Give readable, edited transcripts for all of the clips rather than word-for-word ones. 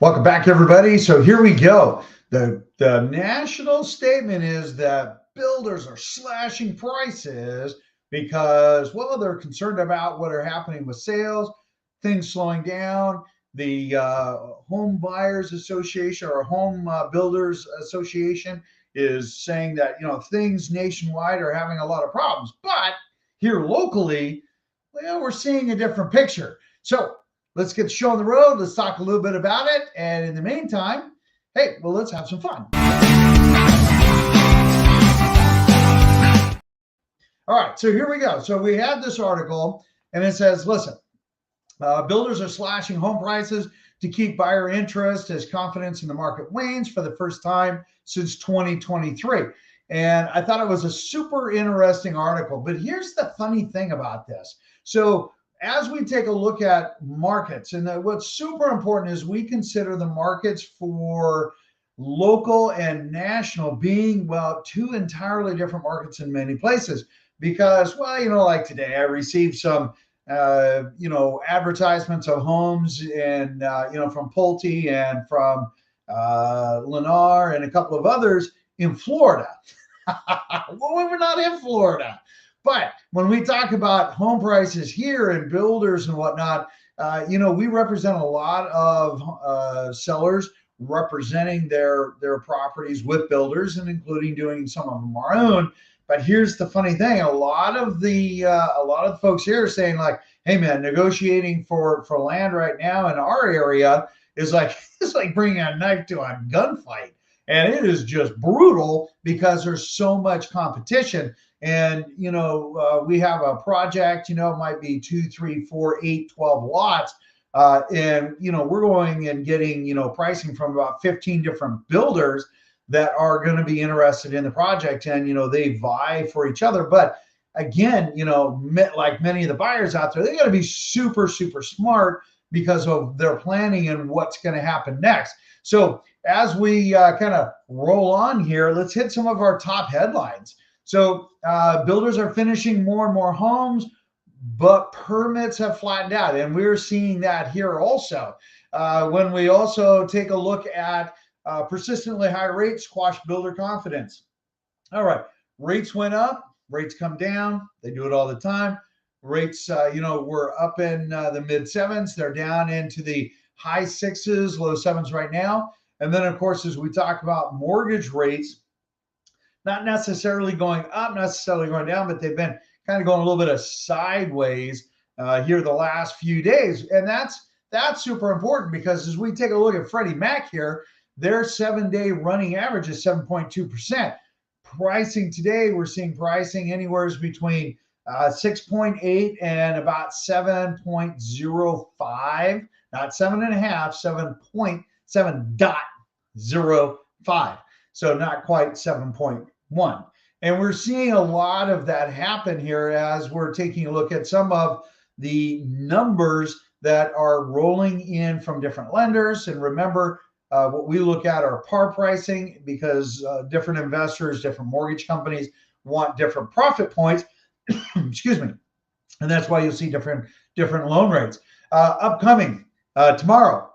Welcome back, everybody. So here we go. The national statement is that builders are slashing prices because, well, they're concerned about what are happening with sales, things slowing down. The Home Buyers Association or Home Builders Association is saying that things nationwide are having a lot of problems, but here locally, well, we're seeing a different picture. So let's get the show on the road. Let's talk a little bit about it. And in the meantime, hey, well, let's have some fun. All right, so here we go. So we had this article, and it says, listen, builders are slashing home prices to keep buyer interest as confidence in the market wanes for the first time since 2023. And I thought it was a super interesting article. But here's the funny thing about this. So as we take a look at markets, and what's super important is we consider the markets for local and national being, well, two entirely different markets in many places. Because, well, like today, I received some, advertisements of homes and, from Pulte and from Lennar and a couple of others in Florida. Well, we're not in Florida. But when we talk about home prices here and builders and whatnot, we represent a lot of sellers representing their properties with builders and including doing some of them our own. But here's the funny thing: a lot of the folks here are saying like, "Hey, man, negotiating for land right now in our area is like it's like bringing a knife to a gunfight, and it is just brutal because there's so much competition." And, we have a project, it might be 2, 3, 4, 8, 12 lots. And, we're going and getting, pricing from about 15 different builders that are going to be interested in the project. And, they vie for each other. But again, like many of the buyers out there, they got to be super, super smart because of their planning and what's going to happen next. So as we kind of roll on here, let's hit some of our top headlines. So builders are finishing more and more homes, but permits have flattened out. And we're seeing that here also. When we also take a look at persistently high rates squash builder confidence. All right, rates went up, rates come down. They do it all the time. Rates, we're up in the mid sevens. They're down into the high sixes, low sevens right now. And then, of course, as we talk about mortgage rates, not necessarily going up, necessarily going down, but they've been kind of going a little bit of sideways here the last few days. And that's super important because as we take a look at Freddie Mac here, their 7-day running average is 7.2%. Pricing today, we're seeing pricing anywhere between 6.8 and about 7.05, not 7.5, 7.7.05. So not quite 7.1. And we're seeing a lot of that happen here as we're taking a look at some of the numbers that are rolling in from different lenders. And remember, what we look at are par pricing because different investors, different mortgage companies want different profit points. Excuse me. And that's why you'll see different loan rates. Upcoming tomorrow,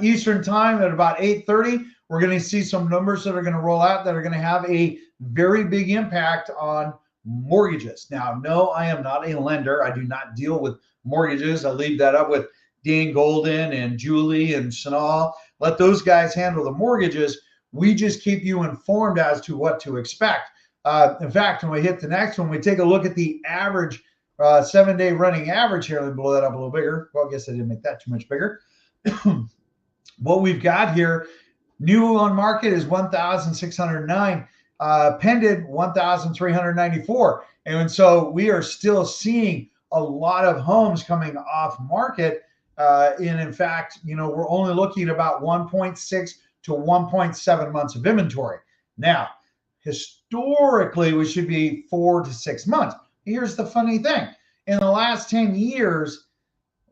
Eastern time at about 8:30. We're going to see some numbers that are going to roll out that are going to have a very big impact on mortgages. Now, no, I am not a lender. I do not deal with mortgages. I leave that up with Dan Golden and Julie and Sanal. Let those guys handle the mortgages. We just keep you informed as to what to expect. In fact, when we hit the next one, we take a look at the average 7-day running average here. Let me blow that up a little bigger. Well, I guess I didn't make that too much bigger. What we've got here, new on market is 1,609, pended 1,394. And so we are still seeing a lot of homes coming off market. And in fact, we're only looking at about 1.6 to 1.7 months of inventory. Now, historically, we should be 4 to 6 months. Here's the funny thing. In the last 10 years,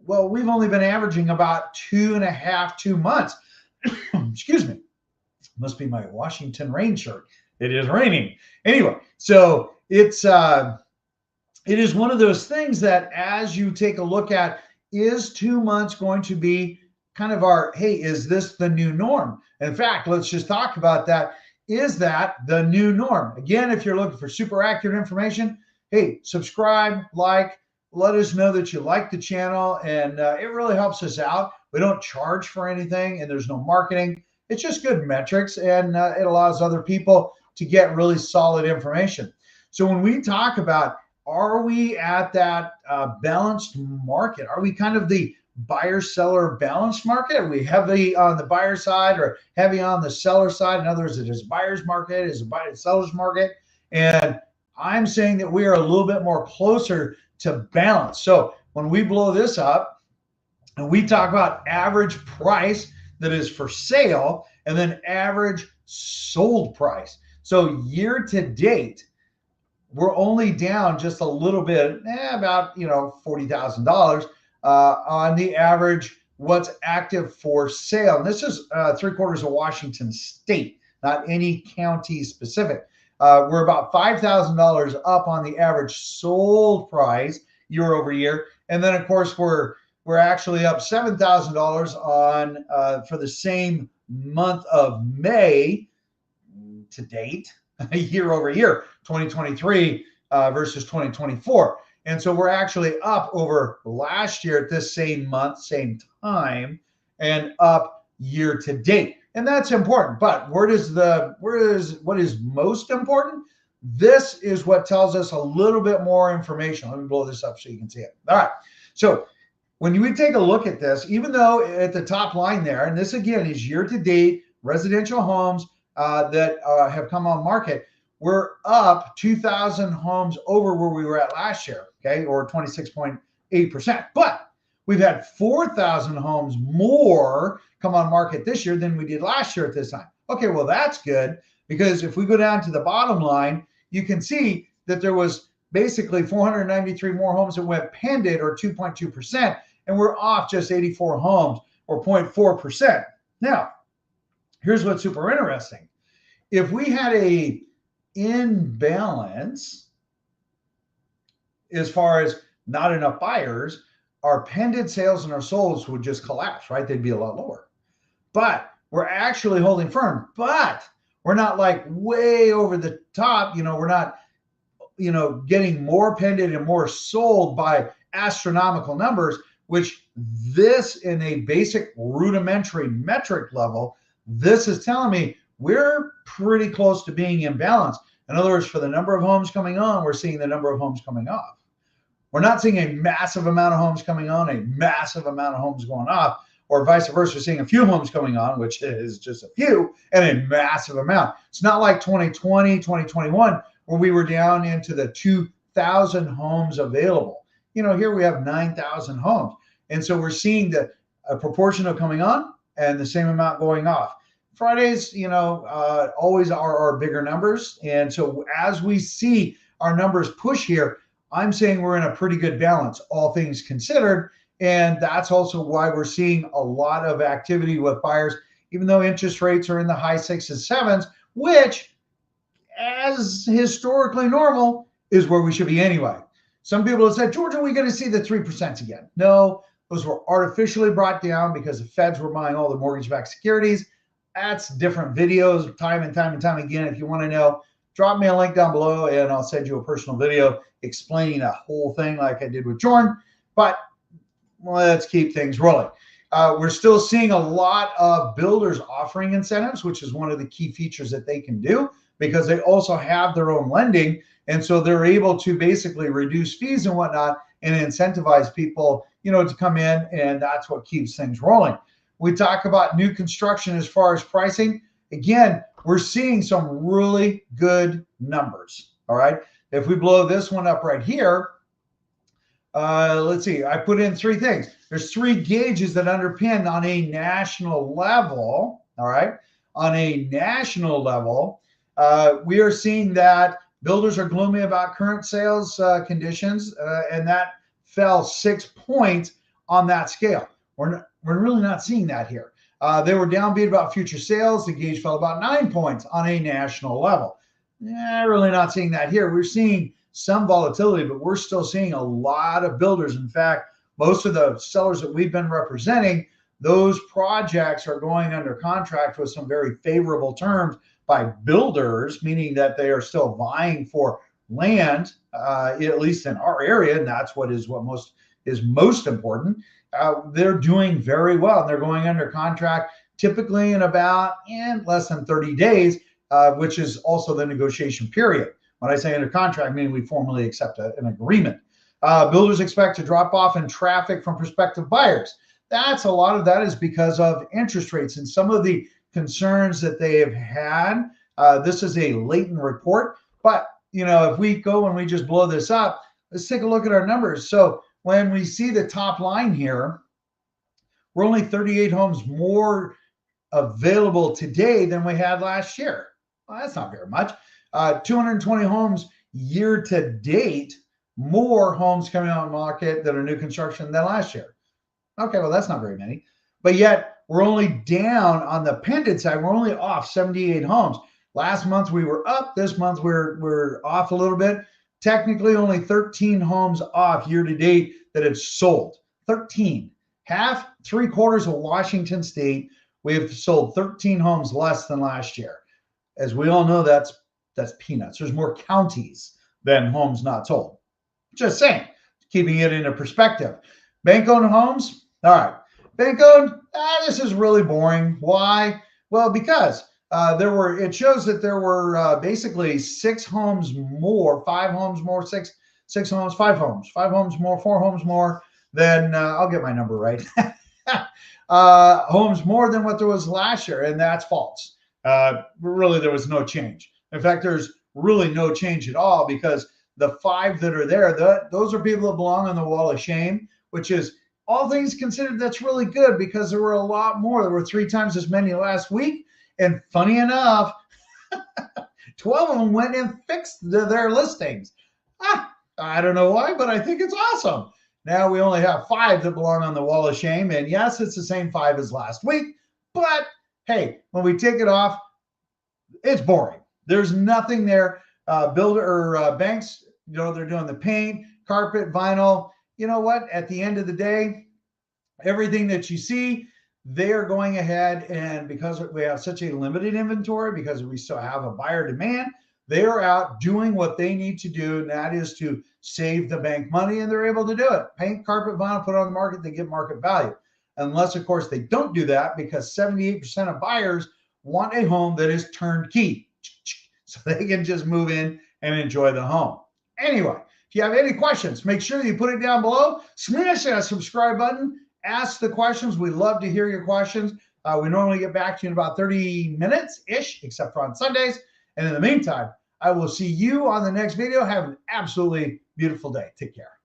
well, we've only been averaging about 2 months. Excuse me. Must be my Washington rain shirt. It is raining. Anyway, so it is one of those things that as you take a look at, is 2 months going to be kind of our, hey, is this the new norm? In fact, let's just talk about that. Is that the new norm? Again, if you're looking for super accurate information, hey, subscribe, like, let us know that you like the channel, and it really helps us out. We don't charge for anything, and there's no marketing. It's just good metrics, and it allows other people to get really solid information. So when we talk about, are we at that balanced market? Are we kind of the buyer-seller balanced market? Are we heavy on the buyer side or heavy on the seller side? In other words, it is buyer's market, is it seller's market? And I'm saying that we are a little bit more closer to balance. So when we blow this up and we talk about average price that is for sale and then average sold price. So year to date, we're only down just a little bit, about $40,000 on the average what's active for sale. And this is 3/4 of Washington State, not any county specific. We're about $5,000 up on the average sold price year over year, and then of course we're actually up $7,000 on for the same month of May to date, year over year, 2023 versus 2024. And so we're actually up over last year at this same month, same time, and up year to date. And that's important. But what is most important? This is what tells us a little bit more information. Let me blow this up so you can see it. All right. So when we take a look at this, even though at the top line there, and this again is year to date residential homes that have come on market, we're up 2,000 homes over where we were at last year, okay, or 26.8%. But we've had 4,000 homes more come on market this year than we did last year at this time. Okay, well, that's good, because if we go down to the bottom line, you can see that there was basically 493 more homes that went pending, or 2.2%, and we're off just 84 homes, or 0.4%. Now, here's what's super interesting. If we had a imbalance as far as not enough buyers, our pending sales and our solds would just collapse, right? They'd be a lot lower. But we're actually holding firm, but we're not like way over the top. We're not, getting more pending and more sold by astronomical numbers, which this in a basic rudimentary metric level, this is telling me we're pretty close to being in balance. In other words, for the number of homes coming on, we're seeing the number of homes coming off. We're not seeing a massive amount of homes coming on, a massive amount of homes going off, or vice versa. We're seeing a few homes coming on, which is just a few, and a massive amount. It's not like 2020, 2021, where we were down into the 2,000 homes available. Here we have 9,000 homes. And so we're seeing a proportion of coming on and the same amount going off. Fridays, always are our bigger numbers. And so as we see our numbers push here, I'm saying we're in a pretty good balance, all things considered. And that's also why we're seeing a lot of activity with buyers, even though interest rates are in the high 6s and 7s, which, as historically normal, is where we should be anyway. Some people have said, George, are we going to see the 3% again? No, those were artificially brought down because the feds were buying all the mortgage-backed securities. That's different videos, time and time again. If you want to know, drop me a link down below and I'll send you a personal video explaining the whole thing like I did with Jordan. But let's keep things rolling. We're still seeing a lot of builders offering incentives, which is one of the key features that they can do, because they also have their own lending. And so they're able to basically reduce fees and whatnot and incentivize people, to come in, and that's what keeps things rolling. We talk about new construction as far as pricing. Again, we're seeing some really good numbers. All right. If we blow this one up right here, let's see, I put in 3 things. There's 3 gauges that underpin on a national level. All right. On a national level, we are seeing that builders are gloomy about current sales conditions, and that fell 6 points on that scale. We're really not seeing that here. They were downbeat about future sales. The gauge fell about 9 points on a national level. Really not seeing that here. We're seeing some volatility, but we're still seeing a lot of builders. In fact, most of the sellers that we've been representing, those projects are going under contract with some very favorable terms by builders, meaning that they are still vying for land, at least in our area, and that's what is most important. They're doing very well. They're going under contract typically in about less than 30 days, which is also the negotiation period. When I say under contract, meaning we formally accept an agreement. Builders expect to drop off in traffic from prospective buyers. A lot of that is because of interest rates and some of the concerns that they have had. This is a latent report, but if we go and we just blow this up, let's take a look at our numbers. So when we see the top line here, we're only 38 homes more available today than we had last year. Well, that's not very much. 220 homes year to date, more homes coming on the market that are new construction than last year. Okay, well, that's not very many. But yet, we're only down on the pendant side. We're only off 78 homes. Last month, we were up. This month, we're off a little bit. Technically, only 13 homes off year to date that have sold. 13. Half, 3/4 of Washington State, we have sold 13 homes less than last year. As we all know, that's peanuts. There's more counties than homes not sold. Just saying, keeping it into perspective. Bank-owned homes, all right. Bank-owned, this is really boring. Why? Well, because it shows that there were basically 6 homes more, 5 homes more, 6 homes, 5 homes, 5 homes more, 4 homes more than, I'll get my number right, homes more than what there was last year, and that's false. Really, there was no change. In fact, there's really no change at all because the 5 that are there, those are people that belong on the wall of shame, which is, all things considered, that's really good because there were a lot more. There were 3 times as many last week. And funny enough, 12 of them went and fixed their listings. I don't know why, but I think it's awesome. Now we only have 5 that belong on the wall of shame. And yes, it's the same 5 as last week. But hey, when we take it off, it's boring. There's nothing there. Banks, they're doing the paint, carpet, vinyl. You know what? At the end of the day, everything that you see, they are going ahead, and because we have such a limited inventory, because we still have a buyer demand, they are out doing what they need to do, and that is to save the bank money, and they're able to do it. Paint, carpet, vinyl, put it on the market, they get market value. Unless, of course, they don't do that, because 78% of buyers want a home that is turnkey, so they can just move in and enjoy the home. Anyway, if you have any questions, make sure you put it down below. Smash that subscribe button. Ask the questions. We love to hear your questions. We normally get back to you in about 30 minutes-ish, except for on Sundays. And in the meantime, I will see you on the next video. Have an absolutely beautiful day. Take care.